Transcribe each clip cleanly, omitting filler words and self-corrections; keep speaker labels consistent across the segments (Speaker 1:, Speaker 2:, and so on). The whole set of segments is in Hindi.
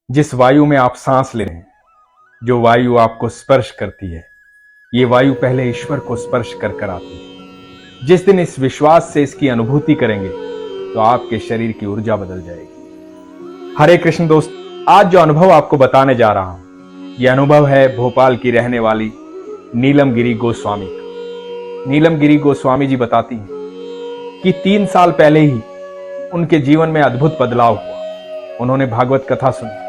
Speaker 1: जिस वायु में आप सांस ले रहे हैं, जो वायु आपको स्पर्श करती है, ये वायु पहले ईश्वर को स्पर्श कर कर आती है। जिस दिन इस विश्वास से इसकी अनुभूति करेंगे तो आपके शरीर की ऊर्जा बदल जाएगी। हरे कृष्ण दोस्त, आज जो अनुभव आपको बताने जा रहा हूं, यह अनुभव है भोपाल की रहने वाली नीलम गिरी गोस्वामी का। नीलम गिरी गोस्वामी जी बताती हैं कि 3 साल पहले ही उनके जीवन में अद्भुत बदलाव हुआ। उन्होंने भागवत कथा सुनी।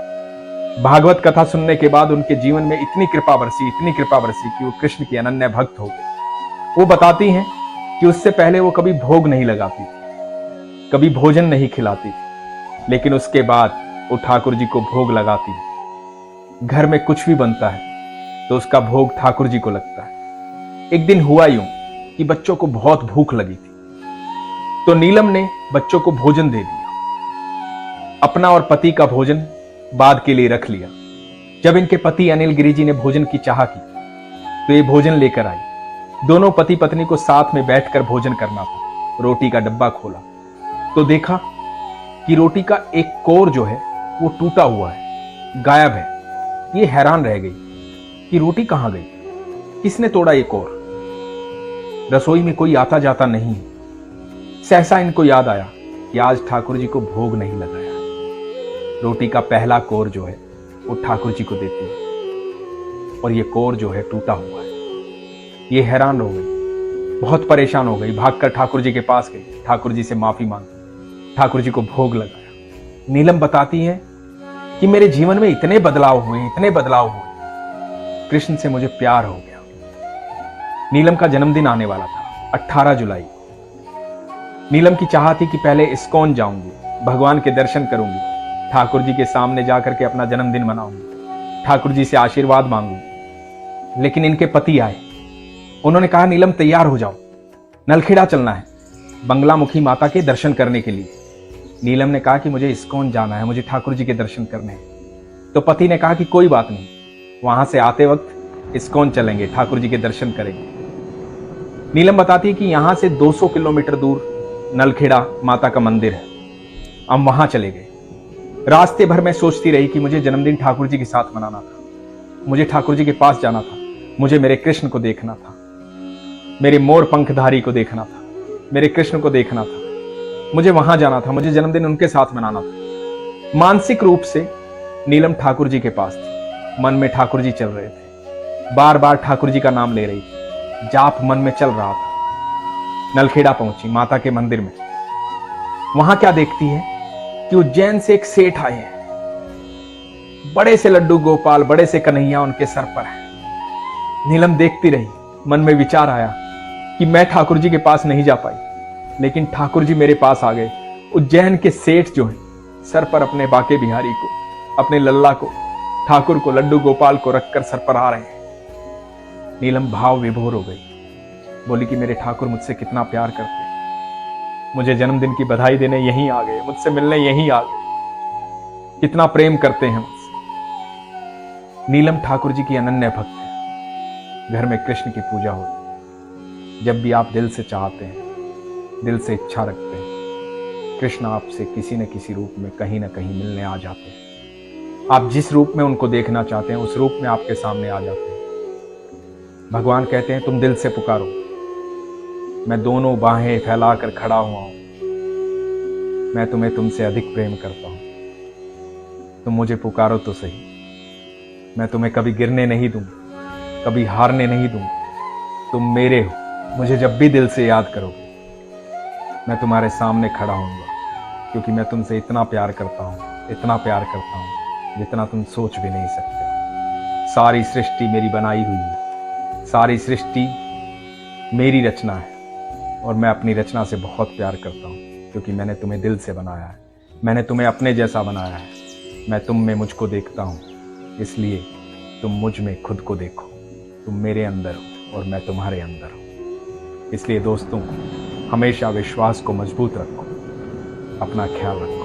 Speaker 1: भागवत कथा सुनने के बाद उनके जीवन में इतनी कृपा बरसी कि वो कृष्ण की अनन्य भक्त हो गए। वो बताती हैं कि उससे पहले वो कभी भोग नहीं लगाती थी, कभी भोजन नहीं खिलाती थी, लेकिन उसके बाद वो ठाकुर जी को भोग लगाती है। घर में कुछ भी बनता है तो उसका भोग ठाकुर जी को लगता है। एक दिन हुआ यूं कि बच्चों को बहुत भूख लगी थी, तो नीलम ने बच्चों को भोजन दे दिया। अपना और पति का भोजन बाद के लिए रख लिया। जब इनके पति अनिल गिरी जी ने भोजन की चाह की तो ये भोजन लेकर आई। दोनों पति पत्नी को साथ में बैठकर भोजन करना था। रोटी का डब्बा खोला तो देखा कि रोटी का एक कोर जो है वो टूटा हुआ है, गायब है। ये हैरान रह गई कि रोटी कहां गई, किसने तोड़ा ये कोर। रसोई में कोई आता जाता नहीं है। सहसा इनको याद आया कि आज ठाकुर जी को भोग नहीं लगाया। रोटी का पहला कोर जो है वो ठाकुर जी को देती है और ये कोर जो है टूटा हुआ है। ये हैरान हो गई, बहुत परेशान हो गई। भागकर ठाकुर जी के पास गई, ठाकुर जी से माफी मांगी, ठाकुर जी को भोग लगाया। नीलम बताती है कि मेरे जीवन में इतने बदलाव हुए, कृष्ण से मुझे प्यार हो गया। नीलम का जन्मदिन आने वाला था, 18 जुलाई। नीलम की चाह थी कि पहले इस्कॉन जाऊंगी, भगवान के दर्शन करूंगी, ठाकुर जी के सामने जाकर के अपना जन्मदिन मनाऊंगी, ठाकुर जी से आशीर्वाद मांगूंगी। लेकिन इनके पति आए। उन्होंने कहा, नीलम तैयार हो जाओ, नलखेड़ा चलना है बंगलामुखी माता के दर्शन करने के लिए। नीलम ने कहा कि मुझे इस्कॉन जाना है, मुझे ठाकुर जी के दर्शन करने हैं। तो पति ने कहा कि कोई बात नहीं, वहां से आते वक्त इस्कॉन चलेंगे, ठाकुर जी के दर्शन करेंगे। नीलम बताती है कि यहां से 200 किलोमीटर दूर नलखेड़ा माता का मंदिर है। हम वहां चले गए। रास्ते भर में सोचती रही कि मुझे जन्मदिन ठाकुर जी के साथ मनाना था, मुझे ठाकुर जी के पास जाना था, मुझे मेरे कृष्ण को देखना था, मेरे मोर पंखधारी को देखना था, मेरे कृष्ण को देखना था, मुझे वहां जाना था, मुझे जन्मदिन उनके साथ मनाना था। मानसिक रूप से नीलम ठाकुर जी के पास थी। मन में ठाकुर जी चल रहे थे, बार बार ठाकुर जी का नाम ले रही थी, जाप मन में चल रहा था। नलखेड़ा पहुंची माता के मंदिर में। वहां क्या देखती है कि उज्जैन से एक सेठ आए हैं। बड़े से लड्डू गोपाल, बड़े से कन्हैया उनके सर पर है। नीलम देखती रही। मन में विचार आया कि मैं ठाकुर जी के पास नहीं जा पाई, लेकिन ठाकुर जी मेरे पास आ गए। उज्जैन के सेठ जो है सर पर अपने बाके बिहारी को, अपने लल्ला को, ठाकुर को, लड्डू गोपाल को रखकर सर पर आ रहे हैं। नीलम भाव विभोर हो गई। बोली कि मेरे ठाकुर मुझसे कितना प्यार करते हैं, मुझे जन्मदिन की बधाई देने यहीं आ गए, मुझसे मिलने यहीं आ गए, कितना प्रेम करते हैं मुझसे। नीलम ठाकुर जी की अनन्य भक्त है। घर में कृष्ण की पूजा होती। जब भी आप दिल से चाहते हैं, दिल से इच्छा रखते हैं, कृष्ण आपसे किसी न किसी रूप में कहीं न कहीं मिलने आ जाते हैं। आप जिस रूप में उनको देखना चाहते हैं उस रूप में आपके सामने आ जाते हैं। भगवान कहते हैं, तुम दिल से पुकारो, मैं दोनों बाहें फैलाकर खड़ा हुआ हूं, मैं तुम्हें तुमसे अधिक प्रेम करता हूं। तुम मुझे पुकारो तो सही, मैं तुम्हें कभी गिरने नहीं दूंगा, कभी हारने नहीं दूंगा। तुम मेरे हो, मुझे जब भी दिल से याद करोगे मैं तुम्हारे सामने खड़ा होऊंगा, क्योंकि मैं तुमसे इतना प्यार करता हूं, इतना प्यार करता हूं जितना तुम सोच भी नहीं सकते। सारी सृष्टि मेरी बनाई हुई है, सारी सृष्टि मेरी रचना है और मैं अपनी रचना से बहुत प्यार करता हूँ, क्योंकि मैंने तुम्हें दिल से बनाया है, मैंने तुम्हें अपने जैसा बनाया है। मैं तुम में मुझको देखता हूँ, इसलिए तुम मुझ में खुद को देखो। तुम मेरे अंदर हो और मैं तुम्हारे अंदर हूँ। इसलिए दोस्तों, हमेशा विश्वास को मजबूत रखो। अपना ख्याल रखो।